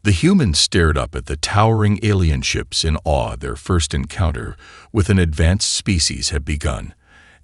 The humans stared up at the towering alien ships in awe. Their first encounter with an advanced species had begun,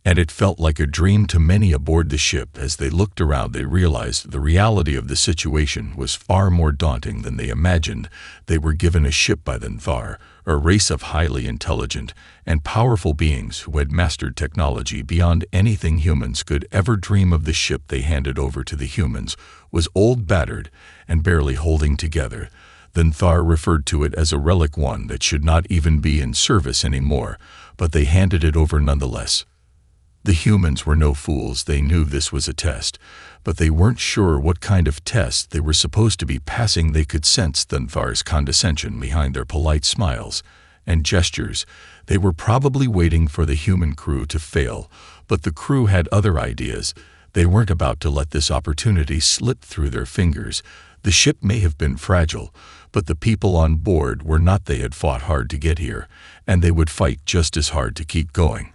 and it felt like a dream to many aboard the ship. As they looked around, they realized the reality of the situation was far more daunting than they imagined. They were given a ship by the Thar, a race of highly intelligent and powerful beings who had mastered technology beyond anything humans could ever dream of. The ship they handed over to the humans was old, battered, and barely holding together. The Thar referred to it as a relic, one that should not even be in service anymore, but they handed it over nonetheless. The humans were no fools. They knew this was a test, but they weren't sure what kind of test they were supposed to be passing. They could sense the Thar's condescension behind their polite smiles and gestures. They were probably waiting for the human crew to fail, but the crew had other ideas. They weren't about to let this opportunity slip through their fingers. The ship may have been fragile, but the people on board were not. They had fought hard to get here, and they would fight just as hard to keep going.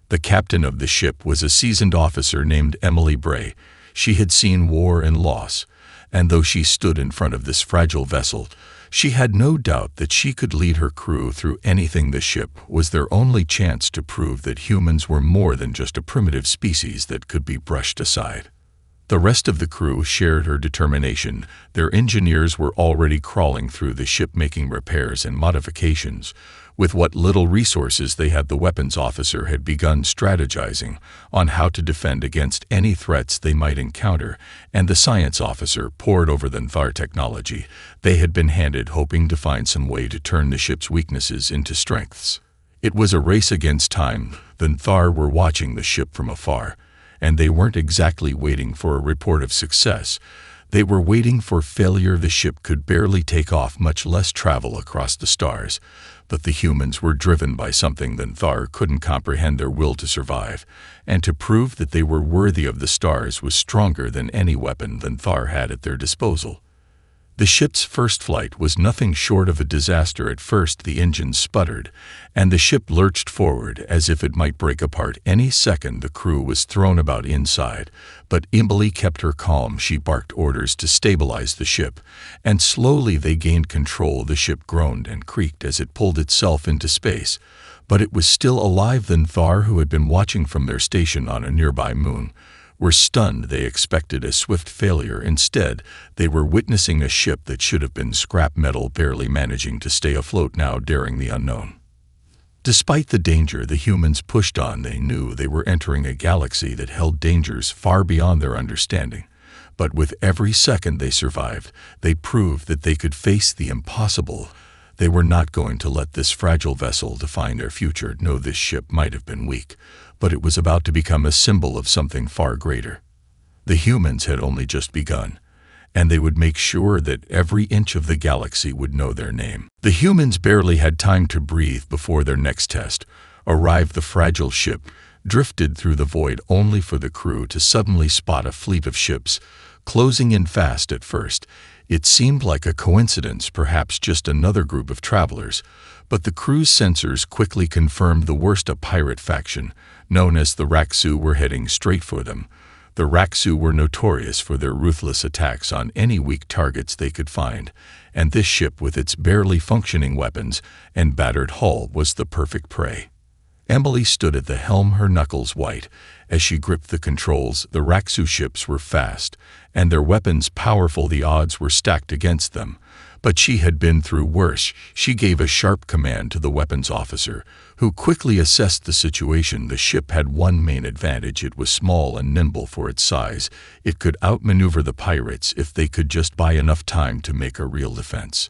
The captain of the ship was a seasoned officer named Emily Bray. She had seen war and loss, and though she stood in front of this fragile vessel, she had no doubt that she could lead her crew through anything. The ship was their only chance to prove that humans were more than just a primitive species that could be brushed aside. The rest of the crew shared her determination. Their engineers were already crawling through the ship making repairs and modifications. With what little resources they had, the weapons officer had begun strategizing on how to defend against any threats they might encounter, and the science officer pored over the Thar technology they had been handed, hoping to find some way to turn the ship's weaknesses into strengths. It was a race against time. The Thar were watching the ship from afar, and they weren't exactly waiting for a report of success. They were waiting for failure. The ship could barely take off, much less travel across the stars. But the humans were driven by something the Thar couldn't comprehend. Their will to survive, and to prove that they were worthy of the stars, was stronger than any weapon the Thar had at their disposal. The ship's first flight was nothing short of a disaster. At first the engines sputtered, and the ship lurched forward as if it might break apart any second. The crew was thrown about inside, but Emily kept her calm. She barked orders to stabilize the ship, and slowly they gained control. The ship groaned and creaked as it pulled itself into space, but it was still alive. The Thar, who had been watching from their station on a nearby moon, were stunned. They expected a swift failure. Instead, they were witnessing a ship that should have been scrap metal barely managing to stay afloat, now daring the unknown. Despite the danger, the humans pushed on. They knew they were entering a galaxy that held dangers far beyond their understanding. But with every second they survived, they proved that they could face the impossible. They were not going to let this fragile vessel define their future. No, this ship might have been weak, but it was about to become a symbol of something far greater. The humans had only just begun, and they would make sure that every inch of the galaxy would know their name. The humans barely had time to breathe before their next test arrived. The fragile ship drifted through the void, only for the crew to suddenly spot a fleet of ships closing in fast. At first, it seemed like a coincidence, perhaps just another group of travelers, but the crew's sensors quickly confirmed the worst. A pirate faction known as the Raksu were heading straight for them. The Raksu were notorious for their ruthless attacks on any weak targets they could find, and this ship, with its barely functioning weapons and battered hull, was the perfect prey. Emily stood at the helm, her knuckles white, as she gripped the controls. The Raksu ships were fast, and their weapons powerful. The odds were stacked against them, but she had been through worse. She gave a sharp command to the weapons officer, who quickly assessed the situation. The ship had one main advantage: it was small and nimble for its size. It could outmaneuver the pirates if they could just buy enough time to make a real defense.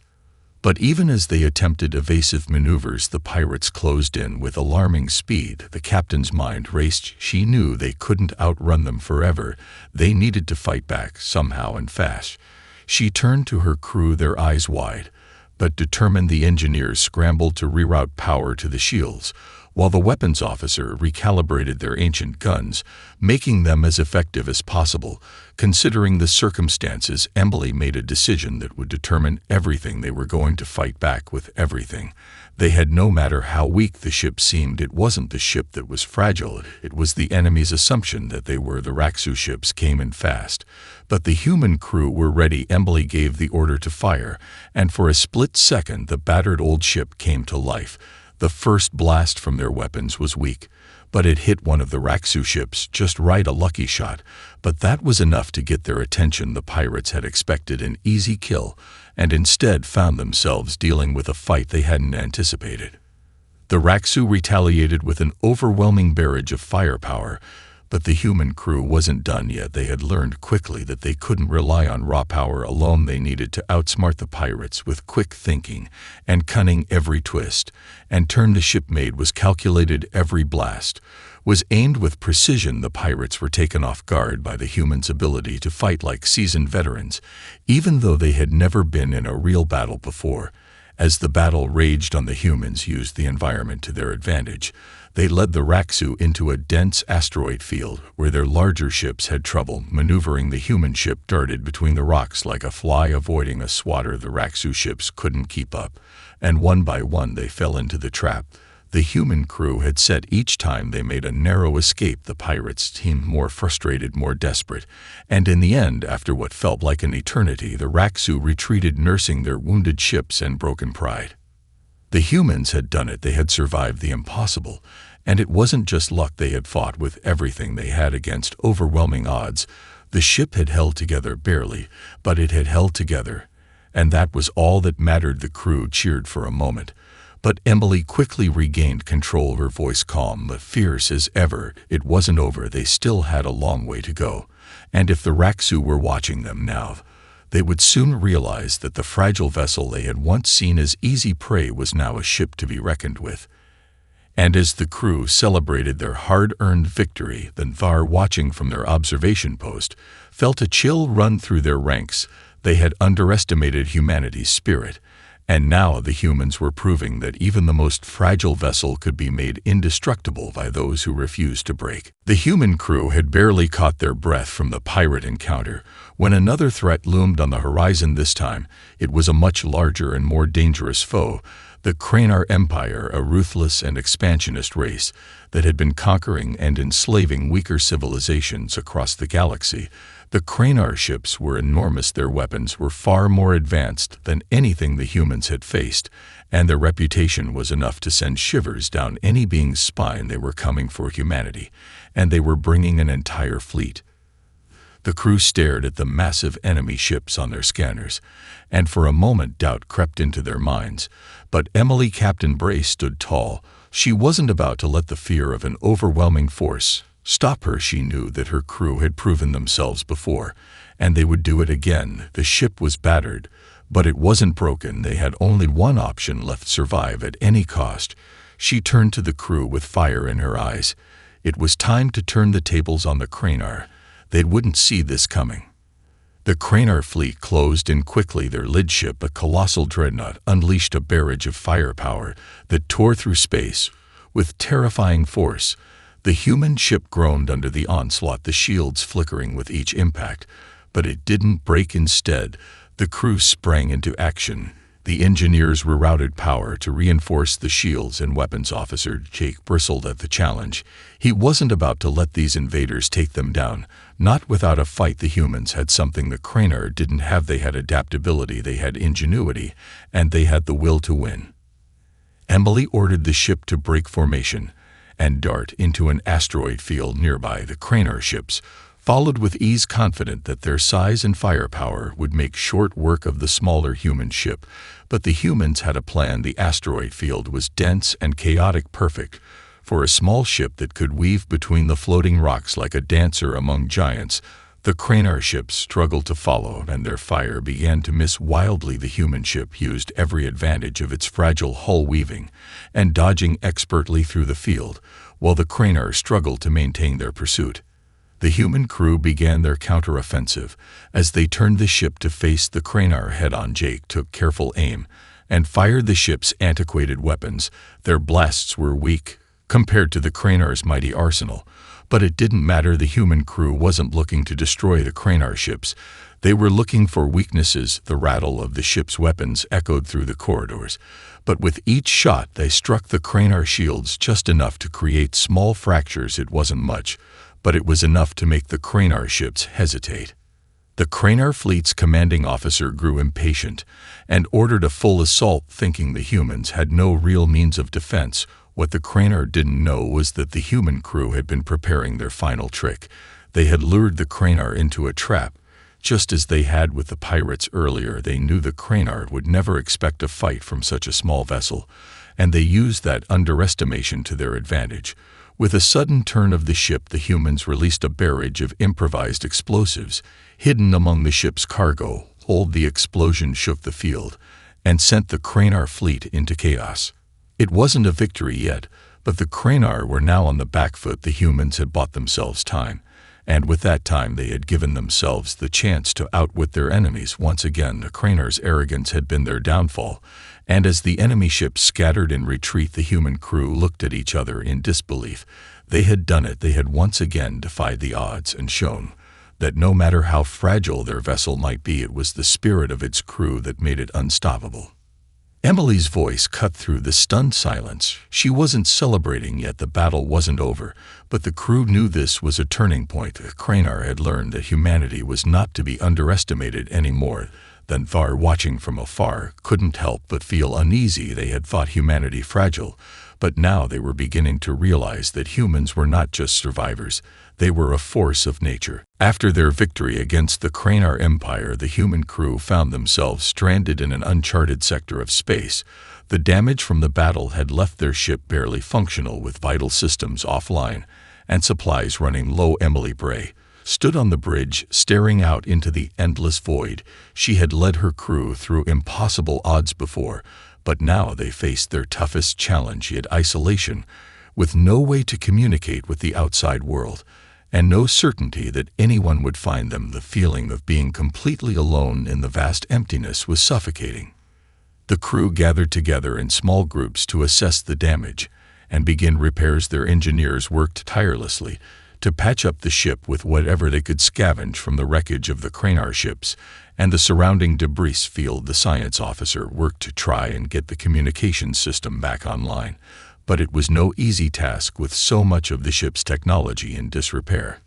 But even as they attempted evasive maneuvers, the pirates closed in with alarming speed. The captain's mind raced. She knew they couldn't outrun them forever. They needed to fight back somehow, and fast. She turned to her crew, their eyes wide, but determined. The engineers scrambled to reroute power to the shields, while the weapons officer recalibrated their ancient guns, making them as effective as possible. Considering the circumstances, Emily made a decision that would determine everything. They were going to fight back with everything. They had, no matter how weak the ship seemed. It wasn't the ship that was fragile, it was the enemy's assumption that they were. The Raksu ships came in fast, but the human crew were ready. Emily gave the order to fire, and for a split second the battered old ship came to life. The first blast from their weapons was weak, but it hit one of the Raksu ships just right, a lucky shot, but that was enough to get their attention. The pirates had expected an easy kill, and instead found themselves dealing with a fight they hadn't anticipated. The Raksu retaliated with an overwhelming barrage of firepower, but the human crew wasn't done yet. They had learned quickly that they couldn't rely on raw power alone. They needed to outsmart the pirates with quick thinking and cunning. Every twist and turn the ship made was calculated. Every blast was aimed with precision. The pirates were taken off guard by the humans' ability to fight like seasoned veterans, even though they had never been in a real battle before. As the battle raged on, the humans used the environment to their advantage. They led the Raksu into a dense asteroid field where their larger ships had trouble maneuvering. The human ship darted between the rocks like a fly avoiding a swatter. The Raksu ships couldn't keep up, and one by one they fell into the trap the human crew had set. Each time they made a narrow escape, the pirates seemed more frustrated, more desperate, and in the end, after what felt like an eternity, the Raksu retreated, nursing their wounded ships and broken pride. The humans had done it. They had survived the impossible, and it wasn't just luck. They had fought with everything they had against overwhelming odds. The ship had held together barely, but it had held together, and that was all that mattered. The crew cheered for a moment, but Emily quickly regained control, her voice calm but fierce as ever. It wasn't over. They still had a long way to go, and if the Raksu were watching them now, they would soon realize that the fragile vessel they had once seen as easy prey was now a ship to be reckoned with. And as the crew celebrated their hard-earned victory, the Var, watching from their observation post, felt a chill run through their ranks. They had underestimated humanity's spirit, and now the humans were proving that even the most fragile vessel could be made indestructible by those who refused to break. The human crew had barely caught their breath from the pirate encounter when another threat loomed on the horizon. This time, it was a much larger and more dangerous foe, the Kranar Empire, a ruthless and expansionist race that had been conquering and enslaving weaker civilizations across the galaxy. The Kranar ships were enormous. Their weapons were far more advanced than anything the humans had faced, and their reputation was enough to send shivers down any being's spine. They were coming for humanity, and they were bringing an entire fleet. The crew stared at the massive enemy ships on their scanners, and for a moment doubt crept into their minds. But Emily, Captain Bray, stood tall. She wasn't about to let the fear of an overwhelming force stop her. She knew that her crew had proven themselves before, and they would do it again. The ship was battered, but it wasn't broken. They had only one option left: survive at any cost. She turned to the crew with fire in her eyes. It was time to turn the tables on the Kranar. They wouldn't see this coming. The Kranar fleet closed in quickly. Their lead ship, a colossal dreadnought, unleashed a barrage of firepower that tore through space with terrifying force. The human ship groaned under the onslaught, the shields flickering with each impact, but it didn't break. Instead, the crew sprang into action. The engineers rerouted power to reinforce the shields, and weapons officer Jake bristled at the challenge. He wasn't about to let these invaders take them down, not without a fight. The humans had something the Kranar didn't have. They had adaptability, they had ingenuity, and they had the will to win. Emily ordered the ship to break formation and dart into an asteroid field nearby. The Kranar ships followed with ease, confident that their size and firepower would make short work of the smaller human ship. But the humans had a plan. The asteroid field was dense and chaotic, perfect for a small ship that could weave between the floating rocks like a dancer among giants. The Kranar ships struggled to follow, and their fire began to miss wildly. The human ship used every advantage of its fragile hull, weaving and dodging expertly through the field, while the Kranar struggled to maintain their pursuit. The human crew began their counteroffensive as they turned the ship to face the Kranar head-on. Jake took careful aim and fired the ship's antiquated weapons. Their blasts were weak, compared to the Cranar's mighty arsenal. But it didn't matter. The human crew wasn't looking to destroy the Cranar ships. They were looking for weaknesses. The rattle of the ship's weapons echoed through the corridors. But with each shot, they struck the Cranar shields just enough to create small fractures. It wasn't much, but it was enough to make the Cranar ships hesitate. The Cranar fleet's commanding officer grew impatient and ordered a full assault, thinking the humans had no real means of defense. What the Cranar didn't know was that the human crew had been preparing their final trick. They had lured the Cranar into a trap. Just as they had with the pirates earlier, they knew the Cranar would never expect a fight from such a small vessel, and they used that underestimation to their advantage. With a sudden turn of the ship, the humans released a barrage of improvised explosives hidden among the ship's cargo. The explosion shook the field and sent the Cranar fleet into chaos. It wasn't a victory yet, but the Cranar were now on the back foot. The humans had bought themselves time, and with that time they had given themselves the chance to outwit their enemies. Once again, the Cranar's arrogance had been their downfall, and as the enemy ships scattered in retreat, the human crew looked at each other in disbelief. They had done it. They had once again defied the odds and shown that no matter how fragile their vessel might be, it was the spirit of its crew that made it unstoppable. Emily's voice cut through the stunned silence. She wasn't celebrating yet. The battle wasn't over, but the crew knew this was a turning point. Cranar had learned that humanity was not to be underestimated any more. Then Thar, watching from afar, couldn't help but feel uneasy. They had thought humanity fragile, but now they were beginning to realize that humans were not just survivors. They were a force of nature. After their victory against the Cranar Empire, the human crew found themselves stranded in an uncharted sector of space. The damage from the battle had left their ship barely functional, with vital systems offline and supplies running low. Emily Bray stood on the bridge, staring out into the endless void. She had led her crew through impossible odds before, but now they faced their toughest challenge, yet isolation, with no way to communicate with the outside world, and no certainty that anyone would find them. The feeling of being completely alone in the vast emptiness was suffocating. The crew gathered together in small groups to assess the damage and begin repairs. Their engineers worked tirelessly to patch up the ship with whatever they could scavenge from the wreckage of the Cranar ships and the surrounding debris field. The science officer worked to try and get the communications system back online, but it was no easy task with so much of the ship's technology in disrepair.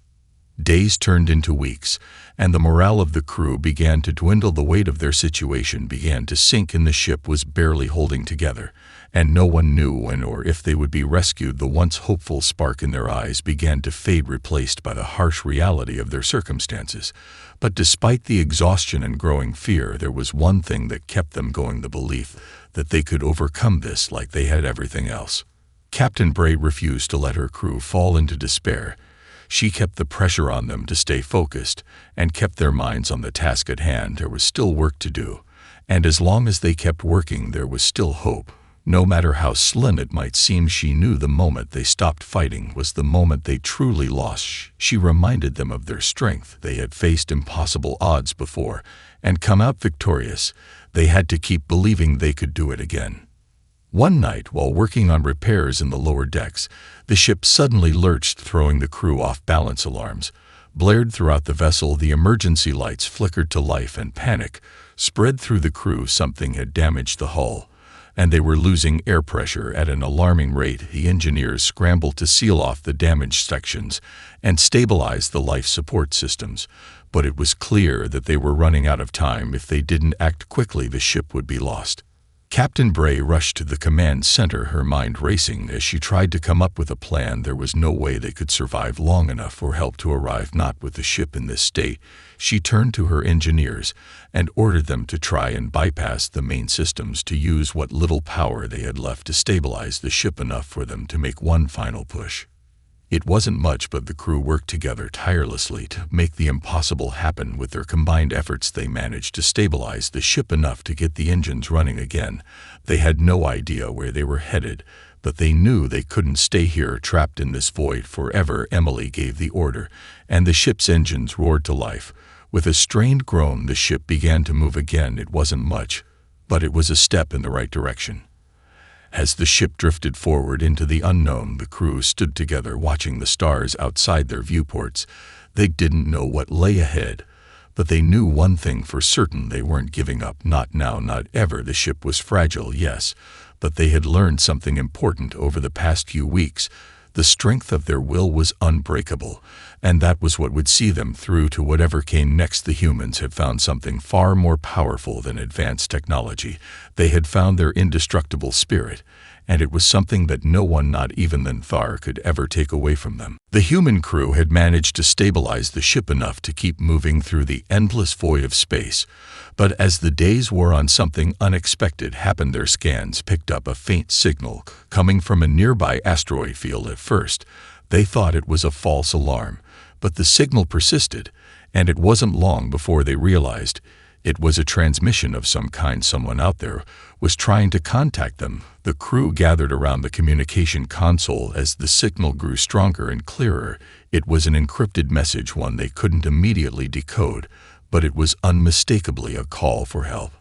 Days turned into weeks, and the morale of the crew began to dwindle. The weight of their situation began to sink, and the ship was barely holding together, and no one knew when or if they would be rescued. The once hopeful spark in their eyes began to fade, replaced by the harsh reality of their circumstances. But despite the exhaustion and growing fear, there was one thing that kept them going: the belief that they could overcome this like they had everything else. Captain Bray refused to let her crew fall into despair. She kept the pressure on them to stay focused and kept their minds on the task at hand. There was still work to do, and as long as they kept working, there was still hope. No matter how slim it might seem, she knew the moment they stopped fighting was the moment they truly lost. She reminded them of their strength. They had faced impossible odds before and come out victorious. They had to keep believing they could do it again. One night, while working on repairs in the lower decks, the ship suddenly lurched, throwing the crew off balance. Alarms blared throughout the vessel. The emergency lights flickered to life, and panic spread through the crew. Something had damaged the hull, and they were losing air pressure at an alarming rate. The engineers scrambled to seal off the damaged sections and stabilize the life support systems, but it was clear that they were running out of time. If they didn't act quickly, the ship would be lost. Captain Bray rushed to the command center, her mind racing as she tried to come up with a plan. There was no way they could survive long enough for help to arrive, not with the ship in this state. She turned to her engineers and ordered them to try and bypass the main systems, to use what little power they had left to stabilize the ship enough for them to make one final push. It wasn't much, but the crew worked together tirelessly to make the impossible happen. With their combined efforts, they managed to stabilize the ship enough to get the engines running again. They had no idea where they were headed, but they knew they couldn't stay here trapped in this void forever. Emily gave the order, and the ship's engines roared to life. With a strained groan, the ship began to move again. It wasn't much, but it was a step in the right direction. As the ship drifted forward into the unknown, the crew stood together watching the stars outside their viewports. They didn't know what lay ahead, but they knew one thing for certain: they weren't giving up. Not now, not ever. The ship was fragile, yes, but they had learned something important over the past few weeks. The strength of their will was unbreakable, and that was what would see them through to whatever came next. The humans had found something far more powerful than advanced technology. They had found their indestructible spirit, and it was something that no one, not even Thar, could ever take away from them. The human crew had managed to stabilize the ship enough to keep moving through the endless void of space, but as the days wore on, something unexpected happened. Their scans picked up a faint signal coming from a nearby asteroid field. At first, they thought it was a false alarm, but the signal persisted, and it wasn't long before they realized it was a transmission of some kind. Someone out there was trying to contact them. The crew gathered around the communication console as the signal grew stronger and clearer. It was an encrypted message, one they couldn't immediately decode, but it was unmistakably a call for help.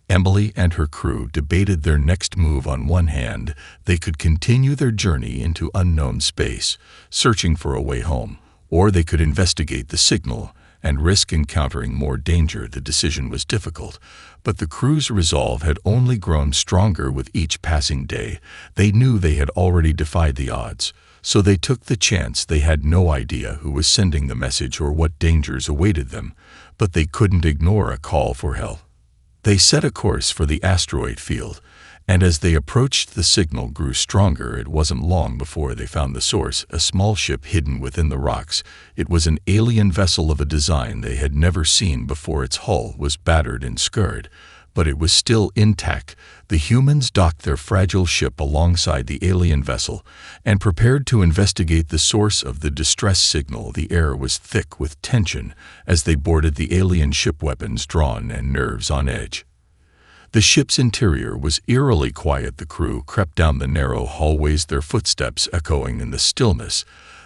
Emily and her crew debated their next move. On one hand, they could continue their journey into unknown space, searching for a way home, or they could investigate the signal and risk encountering more danger. The decision was difficult, but the crew's resolve had only grown stronger with each passing day. They knew they had already defied the odds, so they took the chance. They had no idea who was sending the message or what dangers awaited them, but they couldn't ignore a call for help. They set a course for the asteroid field, and as they approached, the signal grew stronger. It wasn't long before they found the source, a small ship hidden within the rocks. It was an alien vessel of a design they had never seen before. Its hull was battered and scarred, but it was still intact. The humans docked their fragile ship alongside the alien vessel and prepared to investigate the source of the distress signal. The air was thick with tension as they boarded the alien ship, weapons drawn and nerves on edge. The ship's interior was eerily quiet. The crew crept down the narrow hallways, their footsteps echoing in the stillness.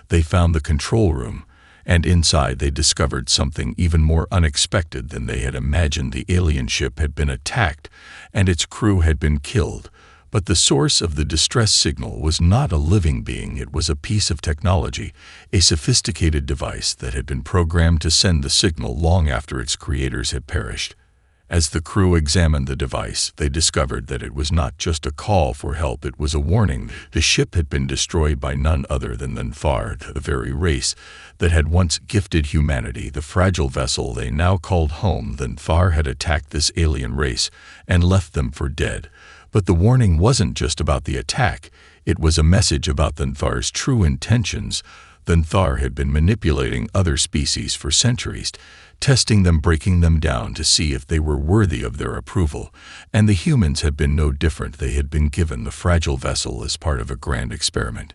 They found the control room, and inside they discovered something even more unexpected than they had imagined. The alien ship had been attacked, and its crew had been killed. But the source of the distress signal was not a living being. It was a piece of technology, a sophisticated device that had been programmed to send the signal long after its creators had perished. As the crew examined the device, they discovered that it was not just a call for help, it was a warning. The ship had been destroyed by none other than Thar, the very race that had once gifted humanity. The fragile vessel they now called home. Thar had attacked this alien race and left them for dead. But the warning wasn't just about the attack, it was a message about Thar's true intentions. Thar had been manipulating other species for centuries, testing them, breaking them down to see if they were worthy of their approval, and the humans had been no different. They had been given the fragile vessel as part of a grand experiment.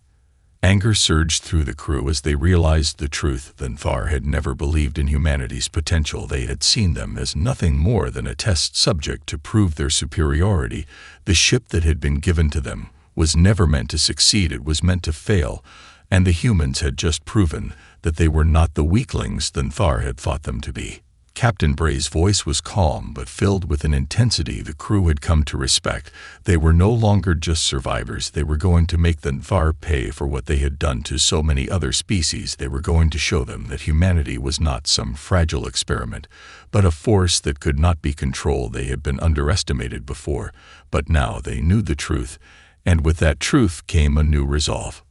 Anger surged through the crew as they realized the truth. Thar had never believed in humanity's potential. They had seen them as nothing more than a test subject to prove their superiority. The ship that had been given to them was never meant to succeed, it was meant to fail, and the humans had just proven that they were not the weaklings Thar had thought them to be. Captain Bray's voice was calm but filled with an intensity the crew had come to respect. They were no longer just survivors. They were going to make Thar pay for what they had done to so many other species. They were going to show them that humanity was not some fragile experiment, but a force that could not be controlled. They had been underestimated before, but now they knew the truth, and with that truth came a new resolve.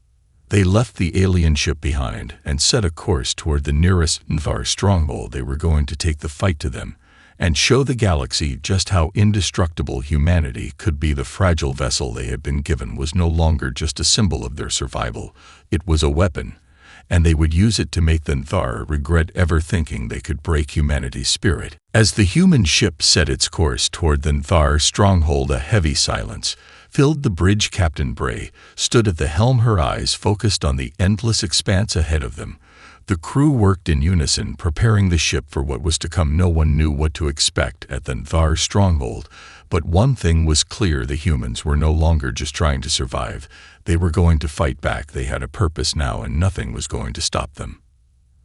They left the alien ship behind and set a course toward the nearest Thar stronghold. They were going to take the fight to them and show the galaxy just how indestructible humanity could be. The fragile vessel they had been given was no longer just a symbol of their survival. It was a weapon, and they would use it to make Thar regret ever thinking they could break humanity's spirit. As the human ship set its course toward Thar's stronghold, a heavy silence filled the bridge. Captain Bray stood at the helm, her eyes focused on the endless expanse ahead of them. The crew worked in unison, preparing the ship for what was to come. No one knew what to expect at Thar's stronghold, but one thing was clear: the humans were no longer just trying to survive. They were going to fight back. They had a purpose now, and nothing was going to stop them.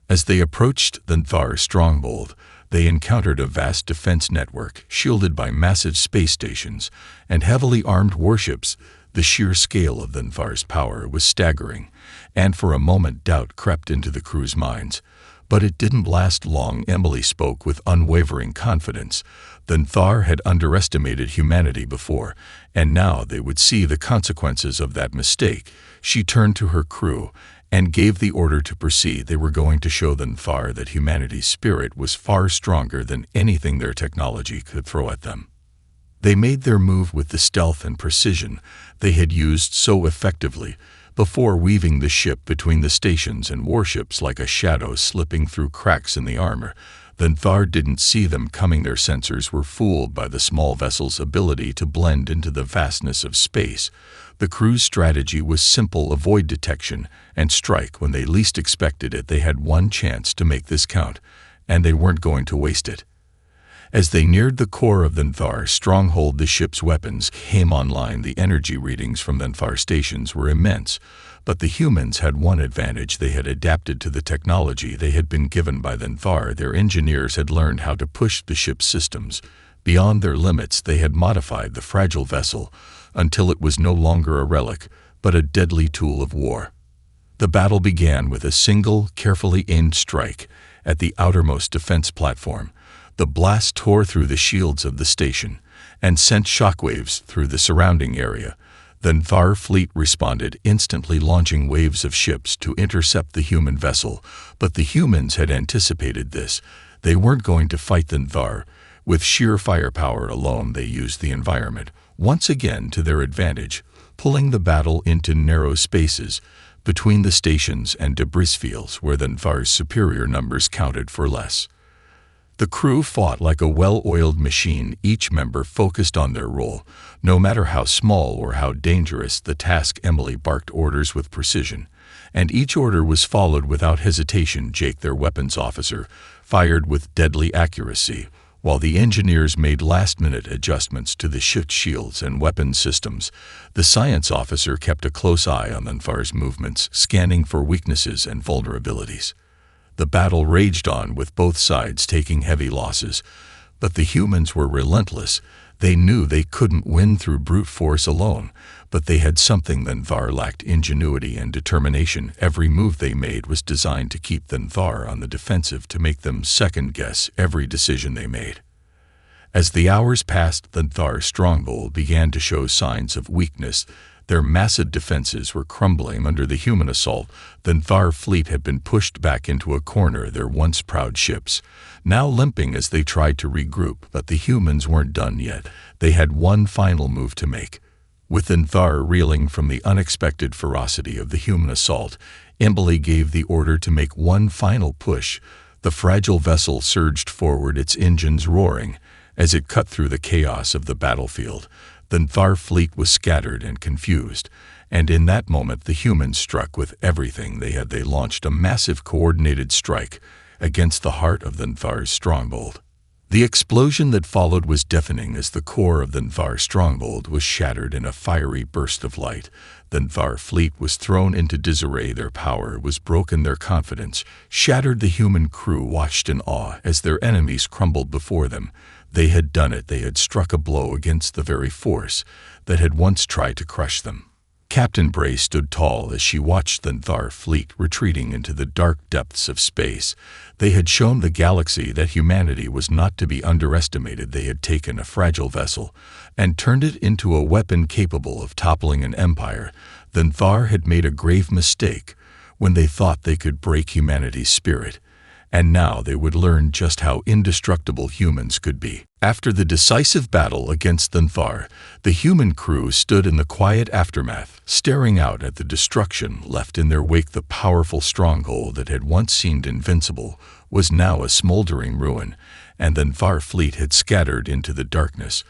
As they approached Thar's stronghold, they encountered a vast defense network, shielded by massive space stations and heavily armed warships. The sheer scale of Thanthar's power was staggering, and for a moment doubt crept into the crew's minds. But it didn't last long. Emily spoke with unwavering confidence. Thanthar had underestimated humanity before, and now they would see the consequences of that mistake. She turned to her crew and gave the order to proceed. They were going to show Thanthar that humanity's spirit was far stronger than anything their technology could throw at them. They made their move with the stealth and precision they had used so effectively before, weaving the ship between the stations and warships like a shadow slipping through cracks in the armor. Thanthar didn't see them coming. Their sensors were fooled by the small vessel's ability to blend into the vastness of space. The crew's strategy was simple: avoid detection and strike when they least expected it. They had one chance to make this count, and they weren't going to waste it. As they neared the core of Thanthar's stronghold, the ship's weapons came online. The energy readings from Thanthar's stations were immense, but the humans had one advantage: they had adapted to the technology they had been given by Thanthar. Their engineers had learned how to push the ship's systems beyond their limits. They had modified the fragile vessel until it was no longer a relic, but a deadly tool of war. The battle began with a single, carefully aimed strike at the outermost defense platform. The blast tore through the shields of the station and sent shockwaves through the surrounding area. The Thanthar fleet responded, instantly launching waves of ships to intercept the human vessel. But the humans had anticipated this. They weren't going to fight Thanthar with sheer firepower alone. They used the environment once again to their advantage, pulling the battle into narrow spaces between the stations and debris fields where Thanthar's superior numbers counted for less. The crew fought like a well-oiled machine, each member focused on their role. No matter how small or how dangerous the task, Emily barked orders with precision, and each order was followed without hesitation. Jake, their weapons officer, fired with deadly accuracy, while the engineers made last-minute adjustments to the ship's shields and weapons systems. The science officer kept a close eye on Thanthar's movements, scanning for weaknesses and vulnerabilities. The battle raged on, with both sides taking heavy losses, but the humans were relentless. They knew they couldn't win through brute force alone, but they had something Thanthar lacked: ingenuity and determination. Every move they made was designed to keep Thanthar on the defensive, to make them second-guess every decision they made. As the hours passed, Thanthar's stronghold began to show signs of weakness. Their massive defenses were crumbling under the human assault. The Thanthar fleet had been pushed back into a corner, their once proud ships now limping as they tried to regroup. But the humans weren't done yet. They had one final move to make. With Thanthar reeling from the unexpected ferocity of the human assault, Emily gave the order to make one final push. The fragile vessel surged forward, its engines roaring as it cut through the chaos of the battlefield. The Thanthar fleet was scattered and confused, and in that moment the humans struck with everything they had. They launched a massive coordinated strike against the heart of Thanthar's stronghold. The explosion that followed was deafening as the core of Thanthar's stronghold was shattered in a fiery burst of light. The Thanthar fleet was thrown into disarray. Their power was broken, their confidence shattered. The human crew watched in awe as their enemies crumbled before them. They had done it. They had struck a blow against the very force that had once tried to crush them. Captain Bray stood tall as she watched the Thanthar fleet retreating into the dark depths of space. They had shown the galaxy that humanity was not to be underestimated. They had taken a fragile vessel and turned it into a weapon capable of toppling an empire. The Thanthar had made a grave mistake when they thought they could break humanity's spirit, and now they would learn just how indestructible humans could be. After the decisive battle against Thanthar, the human crew stood in the quiet aftermath, staring out at the destruction left in their wake. The powerful stronghold that had once seemed invincible was now a smoldering ruin, and the Thanthar fleet had scattered into the darkness.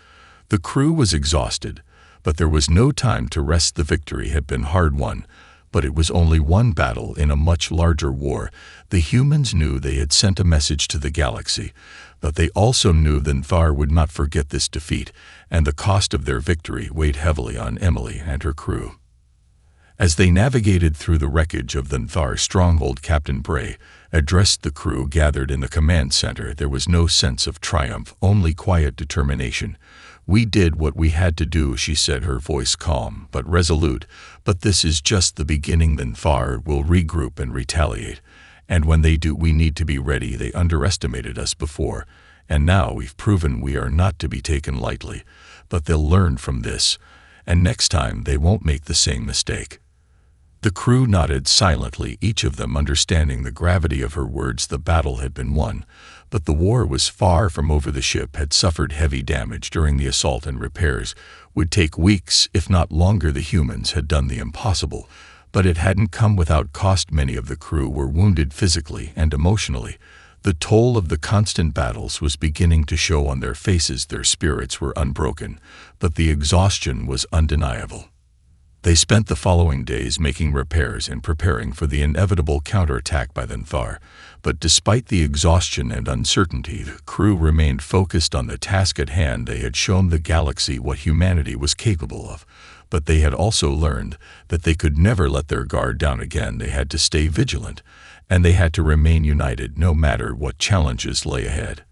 The crew was exhausted, but there was no time to rest. The victory had been hard-won, but it was only one battle in a much larger war. The humans knew they had sent a message to the galaxy, but they also knew Thanthar would not forget this defeat, and the cost of their victory weighed heavily on Emily and her crew. As they navigated through the wreckage of Thanthar's stronghold, Captain Bray addressed the crew gathered in the command center. There was no sense of triumph, only quiet determination. "We did what we had to do," she said, her voice calm but resolute. "But this is just the beginning. Then far will regroup and retaliate. And when they do, we need to be ready. They underestimated us before, and now we've proven we are not to be taken lightly. But they'll learn from this, and next time they won't make the same mistake." The crew nodded silently, each of them understanding the gravity of her words. The battle had been won, but the war was far from over. The ship had suffered heavy damage during the assault, and repairs would take weeks, if not longer. The humans had done the impossible, but it hadn't come without cost. Many of the crew were wounded physically and emotionally. The toll of the constant battles was beginning to show on their faces. Their spirits were unbroken, but the exhaustion was undeniable. They spent the following days making repairs and preparing for the inevitable counterattack by Thenfar. But despite the exhaustion and uncertainty, the crew remained focused on the task at hand. They had shown the galaxy what humanity was capable of, but they had also learned that they could never let their guard down again. They had to stay vigilant, and they had to remain united no matter what challenges lay ahead.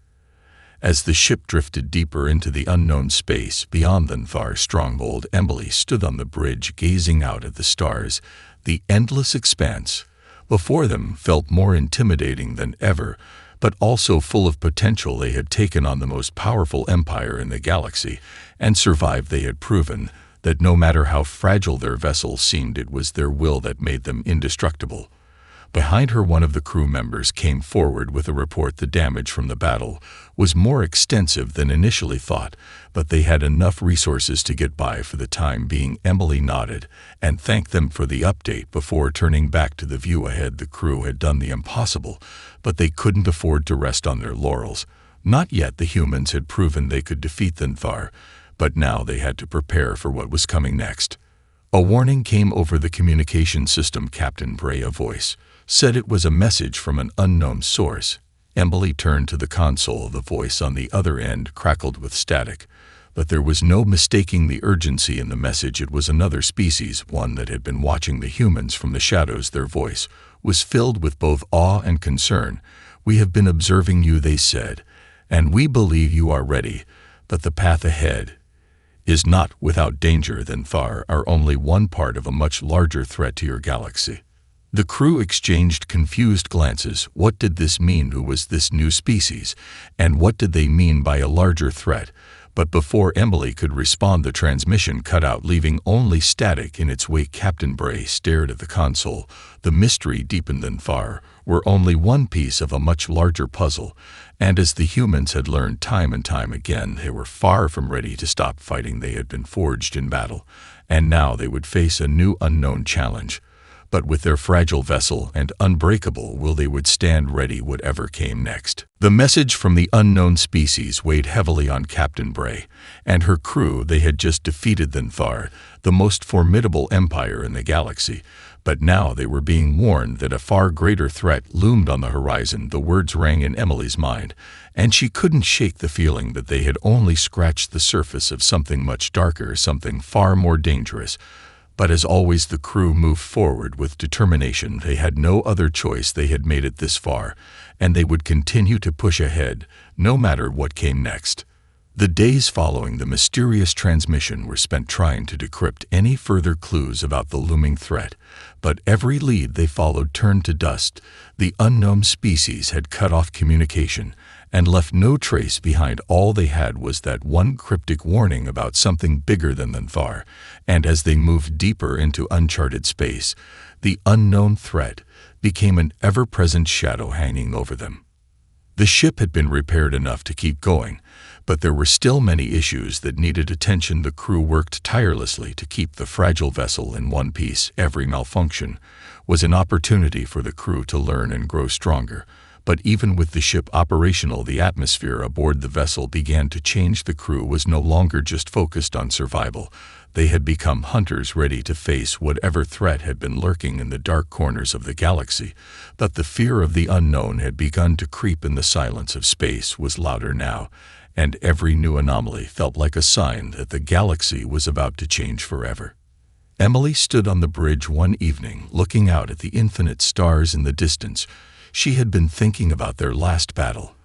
As the ship drifted deeper into the unknown space beyond Thenfar's stronghold, Emily stood on the bridge gazing out at the stars. The endless expanse before them felt more intimidating than ever, but also full of potential. They had taken on the most powerful empire in the galaxy and survived. They had proven that no matter how fragile their vessel seemed, it was their will that made them indestructible. Behind her, one of the crew members came forward with a report. The damage from the battle was more extensive than initially thought, but they had enough resources to get by for the time being. Emily nodded and thanked them for the update before turning back to the view ahead. The crew had done the impossible, but they couldn't afford to rest on their laurels. Not yet. The humans had proven they could defeat Thenfar, but now they had to prepare for what was coming next. A warning came over the communication system. Captain Bray, a voice, said it was a message from an unknown source. Emily turned to the console. The voice on the other end crackled with static, but there was no mistaking the urgency in the message. It was another species, one that had been watching the humans from the shadows. Their voice was filled with both awe and concern. "We have been observing you," they said, "and we believe you are ready, but the path ahead is not without danger. Thenfar are only one part of a much larger threat to your galaxy." The crew exchanged confused glances. What did this mean? Who was this new species? And what did they mean by a larger threat? But before Emily could respond, the transmission cut out, leaving only static in its wake. Captain Bray stared at the console. The mystery deepened. Thenfar were only one piece of a much larger puzzle, and as the humans had learned time and time again, they were far from ready to stop fighting. They had been forged in battle, and now they would face a new unknown challenge. But with their fragile vessel and unbreakable will, they would stand ready whatever came next. The message from the unknown species weighed heavily on Captain Bray and her crew. They had just defeated Thenfar, the most formidable empire in the galaxy, but now they were being warned that a far greater threat loomed on the horizon. The words rang in Emily's mind, and she couldn't shake the feeling that they had only scratched the surface of something much darker, something far more dangerous. But as always, the crew moved forward with determination. They had no other choice. They had made it this far, and they would continue to push ahead, no matter what came next. The days following the mysterious transmission were spent trying to decrypt any further clues about the looming threat, but every lead they followed turned to dust. The unknown species had cut off communication and left no trace behind. All they had was that one cryptic warning about something bigger than Thenfar, and as they moved deeper into uncharted space, the unknown threat became an ever-present shadow hanging over them. The ship had been repaired enough to keep going, but there were still many issues that needed attention. The crew worked tirelessly to keep the fragile vessel in one piece. Every malfunction was an opportunity for the crew to learn and grow stronger. But even with the ship operational, the atmosphere aboard the vessel began to change. The crew was no longer just focused on survival. They had become hunters ready to face whatever threat had been lurking in the dark corners of the galaxy. But the fear of the unknown had begun to creep in. The silence of space was louder now, and every new anomaly felt like a sign that the galaxy was about to change forever. Emily stood on the bridge one evening, looking out at the infinite stars in the distance. She had been thinking about their last battle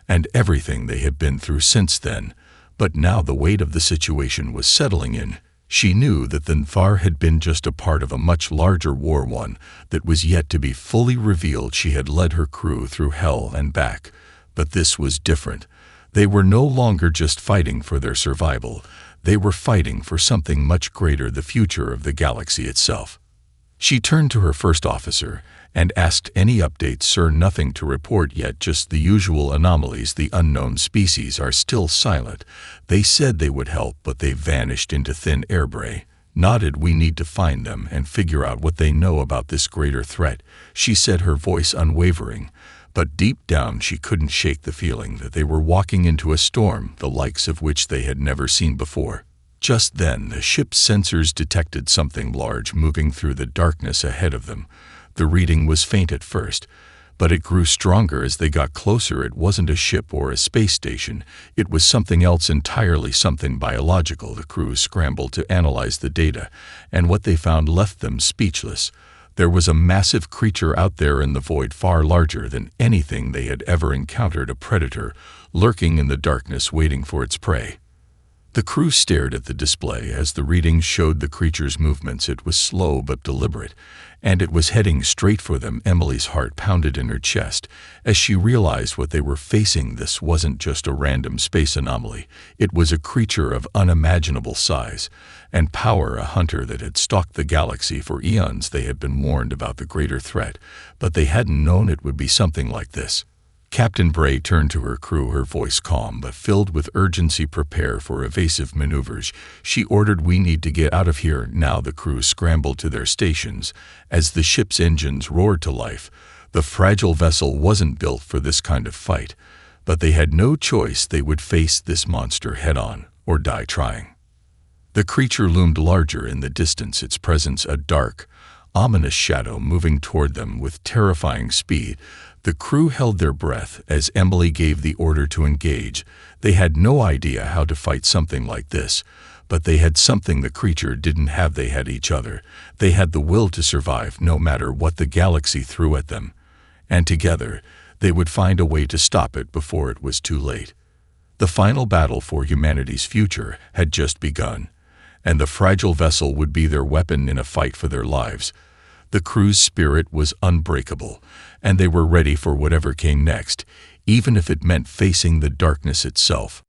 and everything they had been through since then, But now the weight of the situation was settling in. She knew that the Nthar had been just a part of a much larger war, one that was yet to be fully revealed. She had led her crew through hell and back, but this was different. They were no longer just fighting for their survival. They were fighting for something much greater, the future of the galaxy itself. She turned to her first officer and asked, "Any updates, sir?" "Nothing to report yet, just the usual anomalies. The unknown species are still silent. They said they would help, but they vanished into thin air." Bray nodded. "We need to find them and figure out what they know about this greater threat," she said, her voice unwavering. But deep down she couldn't shake the feeling that they were walking into a storm, the likes of which they had never seen before. Just then the ship's sensors detected something large moving through the darkness ahead of them. The reading was faint at first, but it grew stronger as they got closer. It wasn't a ship or a space station. It was something else entirely, something biological. The crew scrambled to analyze the data, and what they found left them speechless. There was a massive creature out there in the void, far larger than anything they had ever encountered, a predator lurking in the darkness waiting for its prey. The crew stared at the display as the readings showed the creature's movements. It was slow but deliberate, and it was heading straight for them. Emily's heart pounded in her chest as she realized what they were facing. This wasn't just a random space anomaly. It was a creature of unimaginable size and power, a hunter that had stalked the galaxy for eons. They had been warned about the greater threat, but they hadn't known it would be something like this. Captain Bray turned to her crew, her voice calm but filled with urgency. "Prepare for evasive maneuvers," she ordered. "We need to get out of here now." The crew scrambled to their stations as the ship's engines roared to life. The fragile vessel wasn't built for this kind of fight, but they had no choice. They would face this monster head-on or die trying. The creature loomed larger in the distance, its presence a dark, ominous shadow moving toward them with terrifying speed. The crew held their breath as Emily gave the order to engage. They had no idea how to fight something like this, but they had something the creature didn't have. They had each other. They had the will to survive no matter what the galaxy threw at them. And together, they would find a way to stop it before it was too late. The final battle for humanity's future had just begun, and the fragile vessel would be their weapon in a fight for their lives. The crew's spirit was unbreakable, and they were ready for whatever came next, even if it meant facing the darkness itself.